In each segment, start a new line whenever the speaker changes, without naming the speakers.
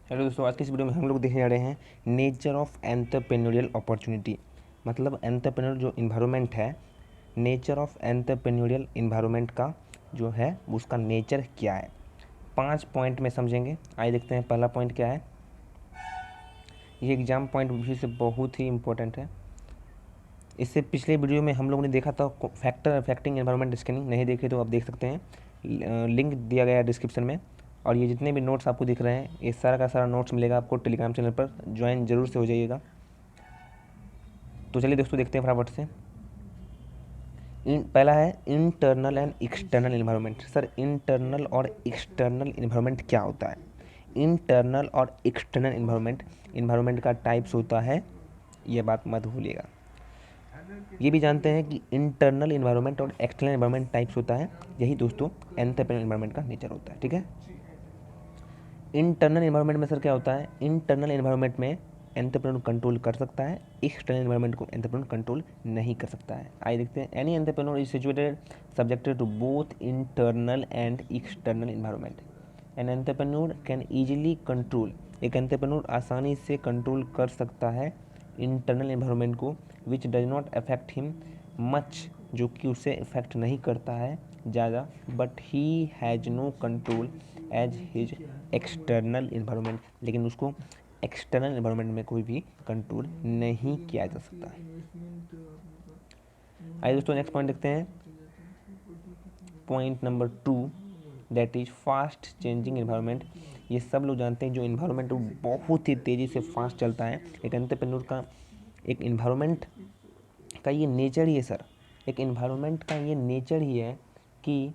Hello दोस्तों, आज की इस वीडियो में हम लोग देखने जा रहे हैं नेचर ऑफ एंटरप्रेन्योरियल अपॉर्चुनिटी। मतलब एंटरप्रेन्योर जो इन्वायरमेंट है, नेचर ऑफ एंटरप्रेन्योरियल इन्वायरमेंट का जो है उसका नेचर क्या है। 5 पॉइंट में समझेंगे। आइए देखते हैं पहला पॉइंट क्या है। ये एग्जाम पॉइंट भी से बहुत ही इंपॉर्टेंट है। इससे पिछले वीडियो में हम लोगों ने देखा था फैक्टर अफेक्टिंग एनवायरनमेंट स्कैनिंग। नहीं देखे तो आप देख सकते हैं, लिंक दिया गया है डिस्क्रिप्शन में। और ये जितने भी नोट्स आपको दिख रहे हैं, ये सारा का सारा नोट्स मिलेगा आपको टेलीग्राम चैनल पर। ज्वाइन जरूर से हो जाइएगा। तो चलिए दोस्तों देखते हैं फटाफट से। पहला है internal and external environment. Sir, internal और एक्सटर्नल इन्वायरमेंट क्या होता है? इंटरनल और एक्सटर्नल इन्वायरमेंट का टाइप्स होता है, ये बात मत भूलिएगा। ये भी जानते हैं कि इंटरनल इन्वायरमेंट और एक्सटर्नल इन्वायरमेंट टाइप्स होता है। यही दोस्तों एंटरप्रेन्योर इन्वायरमेंट का नेचर होता है। ठीक है। इंटरनल इन्वायरमेंट में सर क्या होता है? इंटरनल इन्वायरमेंट में एंटरप्रेन्योर कंट्रोल कर सकता है, एक्सटर्नल इन्वायरमेंट को एंटरप्रेन्योर कंट्रोल नहीं कर सकता है। आइए देखते हैं। Any entrepreneur is situated subjected to both internal and external environment. An entrepreneur can easily control, एक एंटरप्रेन्योर आसानी से कंट्रोल कर सकता है इंटरनल इन्वायरमेंट को, which does not affect him much, जो कि उसे इफेक्ट नहीं करता है ज़्यादा, but he has no control as his external environment, लेकिन उसको एक्सटर्नल इन्वायरमेंट में कोई भी कंट्रोल नहीं किया जा सकता है। आइए दोस्तों नेक्स्ट पॉइंट देखते हैं। Point number 2, that is fast changing environment. ये सब लोग जानते हैं जो इन्वायरमेंट बहुत ही तेज़ी से फास्ट चलता है। एक एंटरप्रेन्योर का एक इन्वायरमेंट का ये नेचर ही है सर, एक इन्वायरमेंट का ये नेचर ही है कि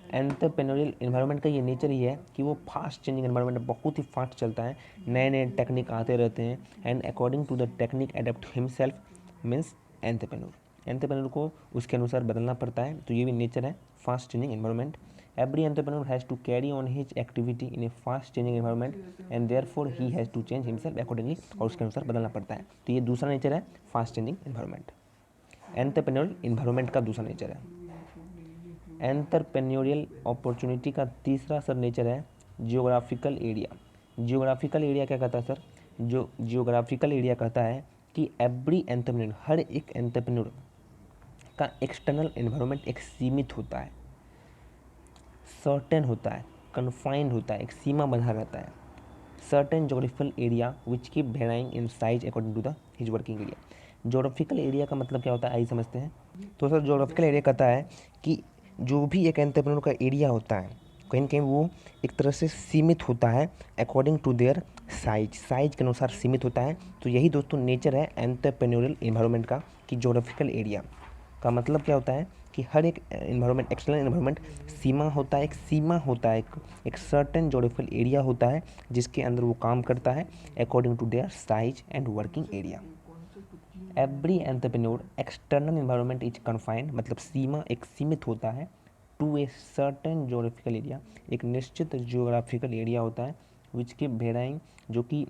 एंटरप्रेन्योरियल इन्वायरमेंट का ये नेचर ही है कि वो फास्ट चेंजिंग इन्वायरमेंट बहुत ही फास्ट चलता है। नए नए टेक्निक आते रहते हैं and according to the technique adapt himself means entrepreneur को उसके अनुसार बदलना पड़ता है। तो ये भी नेचर है fast changing environment. Every entrepreneur has to carry on his activity in a fast changing environment and therefore he has to change himself accordingly, और उसके अनुसार बदलना पड़ता है। तो ये दूसरा नेचर है fast changing environment. Entrepreneur environment का दूसरा नेचर है। एंटरप्रेन्योरियल अपॉर्चुनिटी का तीसरा सर नेचर है जियोग्राफिकल एरिया। जियोग्राफिकल एरिया क्या कहता है सर? जो जियोग्राफिकल एरिया कहता है कि एवरी एंटरप्रेन्योर, हर एक एंटरप्रेन्योर का एक्सटर्नल एनवायरनमेंट एक सीमित होता है, सर्टेन होता है, कन्फाइंड होता है, एक सीमा बंधा रहता है। Certain geographical area which keep varying in size according to the his working area. Geographical area का मतलब क्या होता है, आइए समझते हैं। तो सर जोग्राफिकल एरिया कहता है कि जो भी एक एंटरप्रेन्योर का एरिया होता है, कहीं ना कहीं वो एक तरह से सीमित होता है अकॉर्डिंग टू देयर साइज के अनुसार सीमित होता है। तो यही दोस्तों नेचर है एंटरप्रेन्योरियल इन्वायरमेंट का, कि जोग्राफिकल एरिया का मतलब क्या होता है कि हर एक इन्वायरमेंट, एक्सटर्नल इन्वायरमेंट सीमा होता है, एक सीमा होता है, एक सर्टेन जोग्राफिकल एरिया होता है जिसके अंदर वो काम करता है according to their size and working area. Every entrepreneur external environment is confined, मतलब सीमा एक सीमित होता है, to a certain geographical area, एक निश्चित जियोग्राफिकल एरिया होता है, विच के वेराइंग, जो कि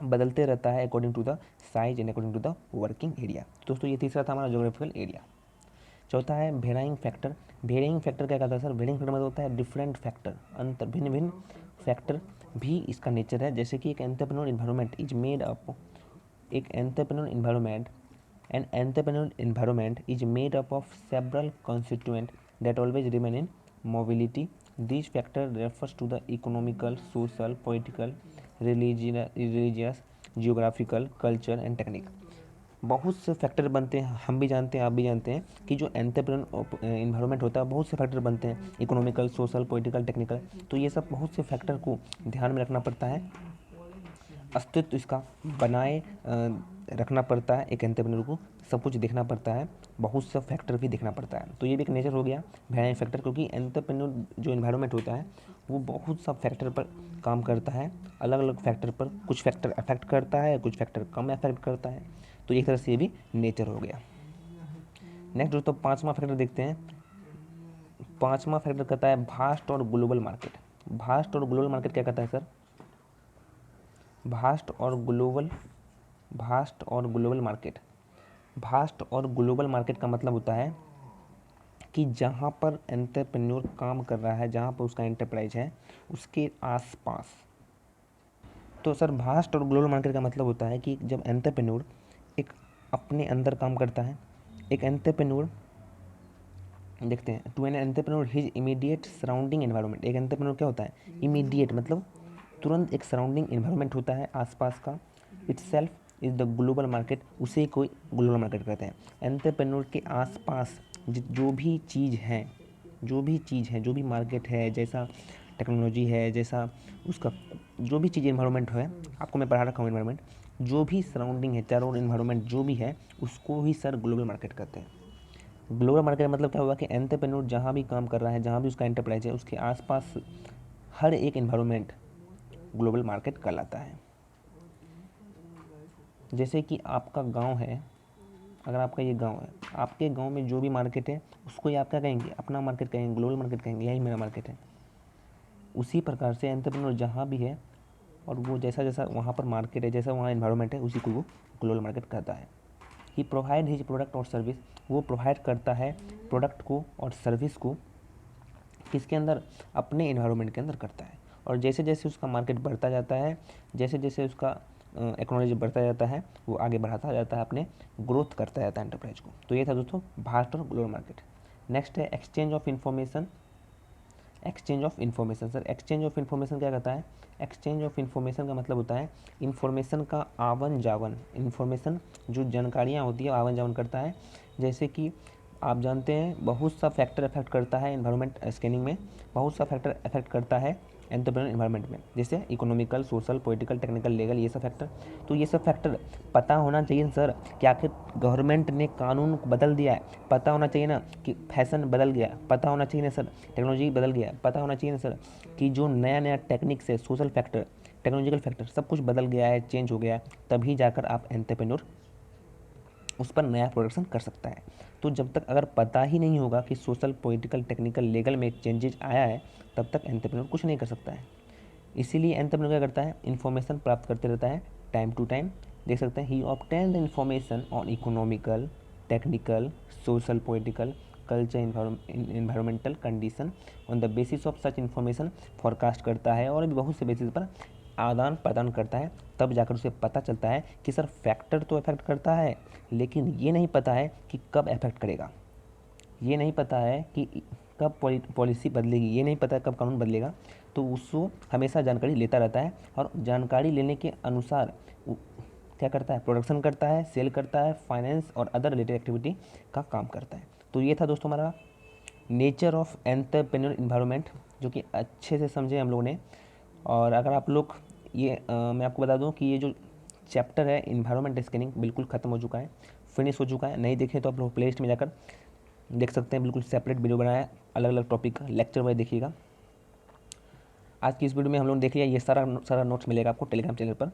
बदलते रहता है according to the size and according to the working area. दोस्तों ये तीसरा था हमारा जोग्राफिकल एरिया। चौथा है वेराइंग फैक्टर। वेरिंग फैक्टर क्या कहता है सर? वेरिंग फैक्टर मतलब होता है डिफरेंट फैक्टर, अंतर, भिन्न भिन्न फैक्टर भी इसका नेचर है। जैसे कि एक entrepreneur environment is made up, एक entrepreneur environment, an entrepreneurial environment is made up of several constituents that always remain in mobility. These factors refers to the economical, social, political, religious, geographical, culture and technique. बहुत से factor बनते हैं, हम भी जानते हैं, आप भी जानते हैं कि जो एंटरप्रेन्योर इन्वायरमेंट होता है बहुत से फैक्टर बनते हैं, इकोनॉमिकल, सोशल, पॉलिटिकल, टेक्निकल। तो ये सब बहुत से फैक्टर को ध्यान में रखना पड़ता है, अस्तित्व इसका बनाए रखना पड़ता है। एक एंटरप्रेन्योर को सब कुछ देखना पड़ता है, बहुत सा फैक्टर भी देखना पड़ता है। तो ये भी एक नेचर हो गया वेराइंग फैक्टर, क्योंकि एंटरप्रेन्योर जो इन्वायरमेंट होता है वो बहुत सा फैक्टर पर काम करता है, अलग अलग फैक्टर पर, कुछ फैक्टर अफेक्ट करता है, कुछ फैक्टर कम अफेक्ट करता है। तो एक तरह से ये भी नेचर हो गया। नेक्स्ट दोस्तों पाँचवा फैक्टर देखते हैं। पाँचवा फैक्टर कहता है भास्ट और ग्लोबल मार्केट। भास्ट और ग्लोबल मार्केट क्या कहता है सर? भास्ट और ग्लोबल मार्केट, भास्ट और ग्लोबल मार्केट का मतलब होता है कि जहाँ पर एंटरप्रेन्योर काम कर रहा है, जहाँ पर उसका एंटरप्राइज है, उसके आसपास। तो सर वास्ट और ग्लोबल मार्केट का मतलब होता है कि जब एंटरप्रेन्योर एक अपने अंदर काम करता है, एक एंटरप्रेन्योर देखते हैं, to an entrepreneur his immediate surrounding environment. एक एंटरप्रेन्योर क्या होता है, इमीडिएट मतलब तुरंत एक सराउंडिंग एनवायरनमेंट होता है आसपास का, itself is the global market, उसे कोई ग्लोबल मार्केट कहते हैं। एंटरप्रेन्योर के आसपास जो भी चीज़ है, जो भी मार्केट है, जैसा टेक्नोलॉजी है, जैसा उसका जो भी चीज़ एनवायरनमेंट है, आपको मैं पढ़ा रखा हूँ एनवायरनमेंट, जो भी सराउंडिंग है, चारों एनवायरनमेंट जो भी है, उसको ही सर ग्लोबल मार्केट कहते हैं। ग्लोबल मार्केट का मतलब क्या हुआ कि एंटरप्रेन्योर जहाँ भी काम कर रहा है, जहाँ भी उसका एंटरप्राइज है, उसके आसपास हर एक एनवायरनमेंट ग्लोबल मार्केट कहलाता है। जैसे कि आपका गांव है, अगर आपका ये गांव है, आपके गांव में जो भी मार्केट है उसको ही आप क्या कहेंगे, अपना मार्केट कहेंगे, ग्लोबल मार्केट कहेंगे, यही मेरा मार्केट है। उसी प्रकार से एंटरप्रेन्योर जहाँ भी है और वो जैसा जैसा वहाँ पर मार्केट है, जैसा वहाँ एनवायरनमेंट है, उसी को वो ग्लोबल मार्केट कहता है। ही प्रोवाइड हिज प्रोडक्ट और सर्विस, वो प्रोवाइड करता है प्रोडक्ट को और सर्विस को, किसके अंदर, अपने एनवायरनमेंट के अंदर करता है। और जैसे जैसे उसका मार्केट बढ़ता जाता है, जैसे जैसे उसका टेक्नोलॉजी बढ़ता जाता है, वो आगे बढ़ाता जाता है, अपने ग्रोथ करता जाता है एंटरप्राइज को। तो ये था दोस्तों वास्ट और ग्लोबल मार्केट। नेक्स्ट है exchange of information. Exchange of information, sir exchange of information क्या कहता है, एक्सचेंज ऑफ इन्फॉर्मेशन का मतलब होता है इन्फॉर्मेशन का आवन जावन, इन्फॉर्मेशन जो जानकारियाँ होती है आवन जावन करता है। जैसे कि आप जानते हैं बहुत सा फैक्टर इफेक्ट करता है एनवायरनमेंट स्कैनिंग में, बहुत सा फैक्टर इफेक्ट करता है एंटरप्रेन्योर एनवायरनमेंट में, जैसे economical, social, political, technical, legal, ये सब फैक्टर। तो ये सब फैक्टर पता होना चाहिए सर कि आखिर गवर्नमेंट ने कानून बदल दिया है, पता होना चाहिए ना कि फैशन बदल गया, पता होना चाहिए ना सर टेक्नोलॉजी बदल गया, पता होना चाहिए ना सर कि जो नया नया टेक्निक्स है, सोशल फैक्टर, टेक्नोलॉजिकल फैक्टर, सब कुछ बदल गया है, चेंज हो गया है, तभी जाकर आप एंटरप्रेन्योर उस पर नया प्रोडक्शन कर सकता है। तो जब तक अगर पता ही नहीं होगा कि सोशल, पॉलिटिकल, टेक्निकल, लीगल में चेंजेज आया है, तब तक एंटरप्रेन्योर कुछ नहीं कर सकता है। इसीलिए एंटरप्रेन्योर क्या करता है, इन्फॉर्मेशन प्राप्त करते रहता है टाइम टू टाइम। देख सकते हैं he obtain the information on economical, technical, social, political, culture, environmental condition. On the basis of such information forecast करता है और भी बहुत से बेसिस पर आदान प्रदान करता है। तब जाकर उसे पता चलता है कि सर फैक्टर तो इफेक्ट करता है, लेकिन ये नहीं पता है कि कब इफेक्ट करेगा, ये नहीं पता है कि कब पॉलिसी बदलेगी, ये नहीं पता है कब कानून बदलेगा। तो उसको हमेशा जानकारी लेता रहता है और जानकारी लेने के अनुसार क्या करता है, प्रोडक्शन करता है, सेल करता है, फाइनेंस और अदर रिलेटेड एक्टिविटी का काम करता है। तो ये था दोस्तों हमारा नेचर ऑफ एंटरप्रेन्योर इन्वायरमेंट, जो कि अच्छे से समझे हम लोगों ने। और अगर आप लोग ये मैं आपको बता दूं कि ये जो चैप्टर है इन्वायरमेंट स्कैनिंग बिल्कुल ख़त्म हो चुका है, फिनिश हो चुका है। नहीं देखें तो आप लोग प्ले लिस्ट में जाकर देख सकते हैं, बिल्कुल सेपरेट वीडियो बनाया है, अलग अलग टॉपिक का लेक्चर वाइज देखिएगा। आज की इस वीडियो में हम लोगों ने देख लिया, ये सारा नोट्स मिलेगा आपको टेलीग्राम चैनल पर।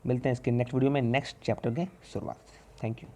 मिलते हैं इसके नेक्स्ट वीडियो में, नेक्स्ट चैप्टर के शुरुआत। Thank you.